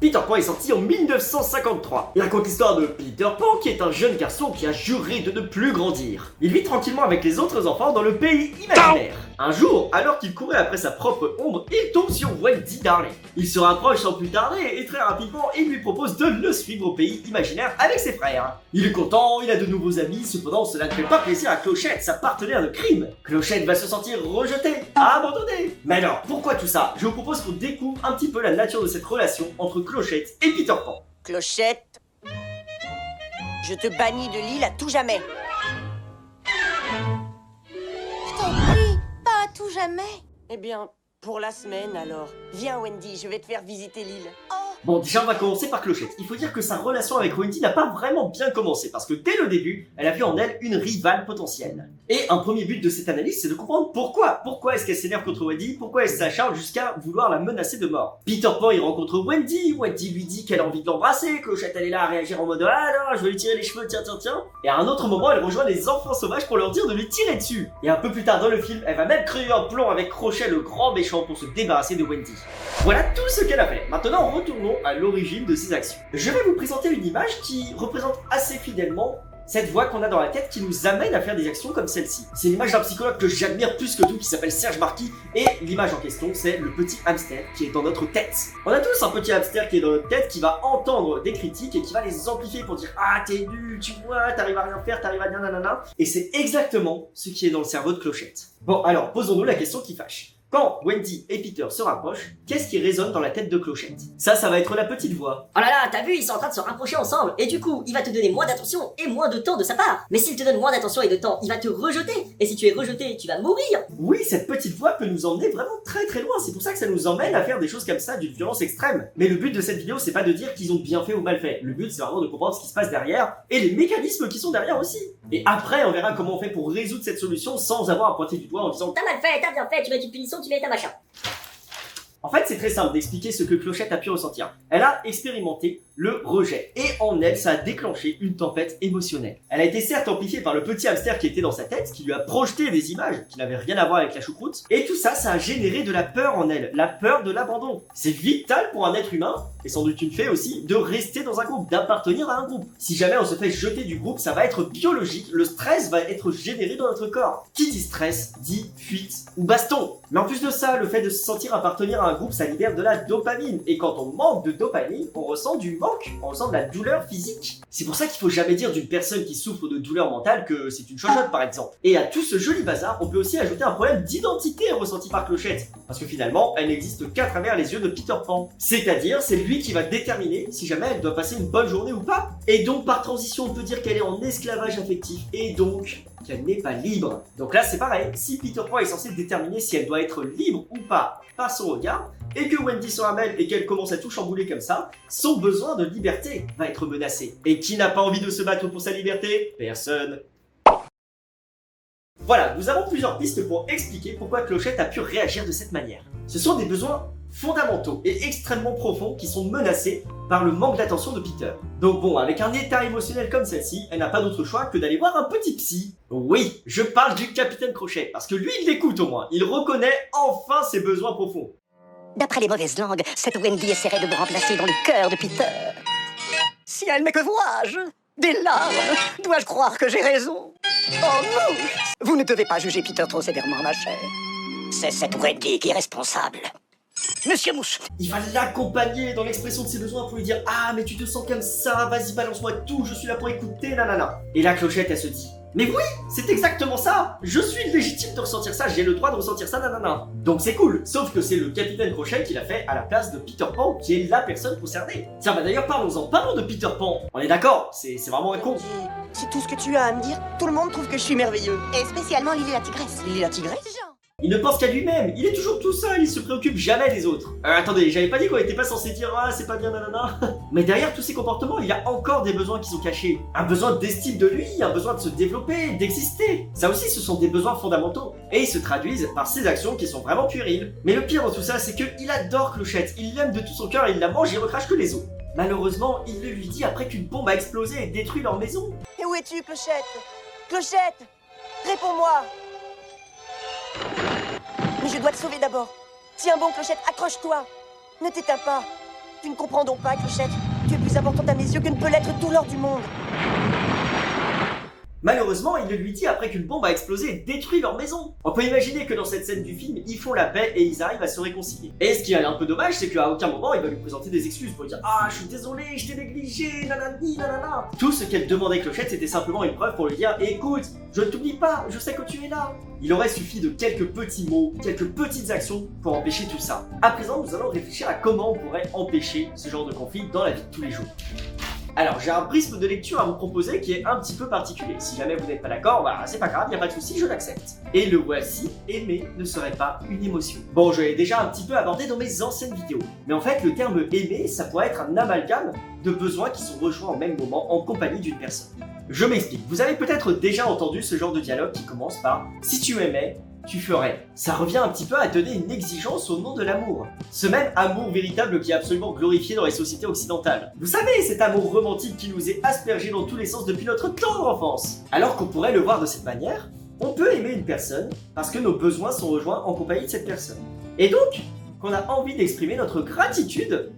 Peter Pan est sorti en 1953. Il raconte l'histoire de Peter Pan qui est un jeune garçon qui a juré de ne plus grandir. Il vit tranquillement avec les autres enfants dans le pays imaginaire. Un jour, alors qu'il courait après sa propre ombre, il tombe sur Wendy Darley. Il se rapproche sans plus tarder et très rapidement, il lui propose de le suivre au pays imaginaire avec ses frères. Il est content, il a de nouveaux amis, cependant cela ne fait pas plaisir à Clochette, sa partenaire de crime. Clochette va se sentir rejetée, abandonnée. Mais alors, pourquoi tout ça? Je vous propose qu'on découvre un petit peu la nature de cette relation entre Clochette et Peter Pan. Clochette, je te bannis de l'île à tout jamais. Je t'en prie, pas à tout jamais. Eh bien, pour la semaine alors. Viens Wendy, je vais te faire visiter l'île. Oh, Bon, déjà on va commencer par Clochette. Il faut dire que sa relation avec Wendy n'a pas vraiment bien commencé, parce que dès le début, elle a vu en elle une rivale potentielle. Et un premier but de cette analyse, c'est de comprendre pourquoi. Pourquoi est-ce qu'elle s'énerve contre Wendy? Pourquoi elle s'acharne jusqu'à vouloir la menacer de mort? Peter Pan, il rencontre Wendy. Wendy lui dit qu'elle a envie de l'embrasser. Clochette, elle est là à réagir en mode ah non, je vais lui tirer les cheveux, tiens. Et à un autre moment, elle rejoint les enfants sauvages pour leur dire de lui tirer dessus. Et un peu plus tard dans le film, elle va même créer un plan avec Crochet, le grand méchant, pour se débarrasser de Wendy. Voilà tout ce qu'elle a fait. Maintenant, retournons à l'origine de ses actions. Je vais vous présenter une image qui représente assez fidèlement cette voix qu'on a dans la tête qui nous amène à faire des actions comme celle-ci. C'est l'image d'un psychologue que j'admire plus que tout qui s'appelle Serge Marquis, et l'image en question c'est le petit hamster qui est dans notre tête. On a tous un petit hamster qui est dans notre tête qui va entendre des critiques et qui va les amplifier pour dire ah t'es nul, tu vois, t'arrives à rien faire, t'arrives à nanana. Et c'est exactement ce qui est dans le cerveau de Clochette. Bon alors posons-nous la question qui fâche. Quand Wendy et Peter se rapprochent, qu'est-ce qui résonne dans la tête de Clochette? Ça va être la petite voix. Oh là là, t'as vu, ils sont en train de se rapprocher ensemble, et du coup, il va te donner moins d'attention et moins de temps de sa part. Mais s'il te donne moins d'attention et de temps, il va te rejeter, et si tu es rejeté, tu vas mourir. Oui, cette petite voix peut nous emmener vraiment très très loin, c'est pour ça que ça nous emmène à faire des choses comme ça d'une violence extrême. Mais le but de cette vidéo, c'est pas de dire qu'ils ont bien fait ou mal fait. Le but, c'est vraiment de comprendre ce qui se passe derrière, et les mécanismes qui sont derrière aussi. Et après, on verra comment on fait pour résoudre cette solution sans avoir à pointer du doigt en disant T'as mal fait, t'as bien fait, tu mets une punition, tu mets ta machin. En fait, c'est très simple d'expliquer ce que Clochette a pu ressentir. Elle a expérimenté le rejet. Et en elle, ça a déclenché une tempête émotionnelle. Elle a été certes amplifiée par le petit hamster qui était dans sa tête, qui lui a projeté des images qui n'avaient rien à voir avec la choucroute. Et tout ça, ça a généré de la peur en elle. La peur de l'abandon. C'est vital pour un être humain, et sans doute une fée aussi, de rester dans un groupe, d'appartenir à un groupe. Si jamais on se fait jeter du groupe, ça va être biologique. Le stress va être généré dans notre corps. Qui dit stress, dit fuite ou baston. Mais en plus de ça, le fait de se sentir appartenir à un groupe, ça libère de la dopamine. Et quand on manque de dopamine, on ressent du manque, on ressent de la douleur physique. C'est pour ça qu'il faut jamais dire d'une personne qui souffre de douleur mentale que c'est une chochotte par exemple. Et à tout ce joli bazar, on peut aussi ajouter un problème d'identité ressenti par Clochette. Parce que finalement, elle n'existe qu'à travers les yeux de Peter Pan. C'est-à-dire, c'est lui qui va déterminer si jamais elle doit passer une bonne journée ou pas. Et donc par transition, on peut dire qu'elle est en esclavage affectif. Et donc qu'elle n'est pas libre. Donc là c'est pareil, si Peter Pan est censé déterminer si elle doit être libre ou pas par son regard, et que Wendy se ramène et qu'elle commence à tout chambouler comme ça, son besoin de liberté va être menacé. Et qui n'a pas envie de se battre pour sa liberté? Personne. Voilà, nous avons plusieurs pistes pour expliquer pourquoi Clochette a pu réagir de cette manière. Ce sont des besoins fondamentaux et extrêmement profonds qui sont menacés par le manque d'attention de Peter. Donc bon, avec un état émotionnel comme celle-ci, elle n'a pas d'autre choix que d'aller voir un petit psy. Oui, je parle du capitaine Crochet, parce que lui il l'écoute au moins, il reconnaît enfin ses besoins profonds. D'après les mauvaises langues, cette Wendy essaierait de me remplacer dans le cœur de Peter. Si elle, mais que vois-je? Des larmes. Dois-je croire que j'ai raison? Oh non! Vous ne devez pas juger Peter trop sévèrement, ma chère. C'est cette Wendy qui est responsable. Monsieur Mouche. Il va l'accompagner dans l'expression de ses besoins pour lui dire « Ah, mais tu te sens comme ça, vas-y, balance-moi tout, je suis là pour écouter, nanana. » Et la Clochette, elle se dit « Mais oui, c'est exactement ça. Je suis légitime de ressentir ça, j'ai le droit de ressentir ça, nanana. » Donc c'est cool, sauf que c'est le capitaine Crochet qui l'a fait à la place de Peter Pan, qui est la personne concernée. Tiens, bah d'ailleurs, parlons-en, parlons de Peter Pan. On est d'accord, c'est vraiment un con. C'est tout ce que tu as à me dire? Tout le monde trouve que je suis merveilleux. et spécialement Lily la tigresse. Lily la tigresse? Il ne pense qu'à lui-même, il est toujours tout seul, il se préoccupe jamais des autres. Attendez, j'avais pas dit qu'on était pas censé dire ah c'est pas bien nanana. Mais derrière tous ces comportements, il y a encore des besoins qui sont cachés. Un besoin d'estime de lui, un besoin de se développer, d'exister. Ça aussi ce sont des besoins fondamentaux. Et ils se traduisent par ces actions qui sont vraiment puériles. Mais le pire dans tout ça, c'est qu'il adore Clochette, il l'aime de tout son cœur et il la mange et il recrache que les os. Malheureusement, il le lui dit après qu'une bombe a explosé et détruit leur maison. Et où es-tu, Clochette? Clochette! Réponds-moi! Mais je dois te sauver d'abord. Tiens bon, Clochette, accroche-toi. Ne t'éteins pas. Tu ne comprends donc pas, Clochette. Tu es plus importante à mes yeux que ne peut l'être tout l'or du monde. Malheureusement, il le lui dit après qu'une bombe a explosé et détruit leur maison. On peut imaginer que dans cette scène du film, ils font la paix et ils arrivent à se réconcilier. Et ce qui est un peu dommage, c'est qu'à aucun moment, il va lui présenter des excuses pour lui dire « Ah, je suis désolé, je t'ai négligé, nanani, nanana ». Tout ce qu'elle demandait Clochette, c'était simplement une preuve pour lui dire « Écoute, je ne t'oublie pas, je sais que tu es là ». Il aurait suffi de quelques petits mots, quelques petites actions pour empêcher tout ça. À présent, nous allons réfléchir à comment on pourrait empêcher ce genre de conflit dans la vie de tous les jours. Alors, j'ai un prisme de lecture à vous proposer qui est un petit peu particulier. Si jamais vous n'êtes pas d'accord, bah c'est pas grave, y a pas de souci, je l'accepte. Et le voici, aimer ne serait pas une émotion. Bon, je l'ai déjà un petit peu abordé dans mes anciennes vidéos. Mais en fait, le terme aimer, ça pourrait être un amalgame de besoins qui sont rejoints au même moment en compagnie d'une personne. Je m'explique. Vous avez peut-être déjà entendu ce genre de dialogue qui commence par « Si tu aimais, tu ferais ». Ça revient un petit peu à donner une exigence au nom de l'amour. Ce même amour véritable qui est absolument glorifié dans les sociétés occidentales. Vous savez, cet amour romantique qui nous est aspergé dans tous les sens depuis notre tendre enfance. Alors qu'on pourrait le voir de cette manière, on peut aimer une personne parce que nos besoins sont rejoints en compagnie de cette personne. Et donc, qu'on a envie d'exprimer notre gratitude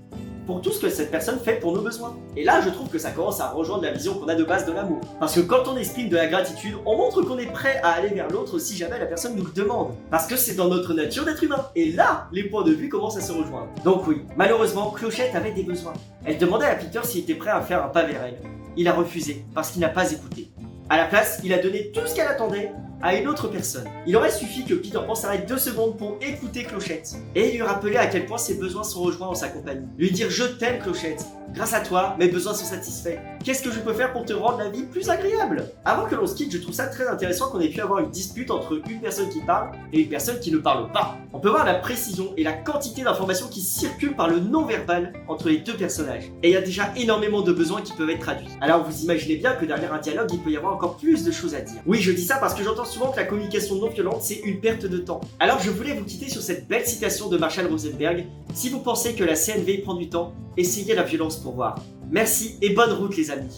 pour tout ce que cette personne fait pour nos besoins. Et là, je trouve que ça commence à rejoindre la vision qu'on a de base de l'amour. Parce que quand on exprime de la gratitude, on montre qu'on est prêt à aller vers l'autre si jamais la personne nous le demande. Parce que c'est dans notre nature d'être humain. Et là, les points de vue commencent à se rejoindre. Donc oui, malheureusement, Clochette avait des besoins. Elle demandait à Peter s'il était prêt à faire un pas vers elle. Il a refusé, parce qu'il n'a pas écouté. À la place, il a donné tout ce qu'elle attendait à une autre personne. Il aurait suffi que Peter Pan s'arrête 2 secondes pour écouter Clochette et lui rappeler à quel point ses besoins sont rejoints en sa compagnie. Lui dire « Je t'aime Clochette, grâce à toi, mes besoins sont satisfaits. Qu'est-ce que je peux faire pour te rendre la vie plus agréable ?» Avant que l'on se quitte, je trouve ça très intéressant qu'on ait pu avoir une dispute entre une personne qui parle et une personne qui ne parle pas. On peut voir la précision et la quantité d'informations qui circulent par le non-verbal entre les deux personnages. Et il y a déjà énormément de besoins qui peuvent être traduits. Alors vous imaginez bien que derrière un dialogue, il peut y avoir encore plus de choses à dire. Oui, je dis ça parce que j'entends souvent que la communication non violente, c'est une perte de temps. Alors je voulais vous quitter sur cette belle citation de Marshall Rosenberg. Si vous pensez que la CNV prend du temps, essayez la violence pour voir. Merci et bonne route les amis.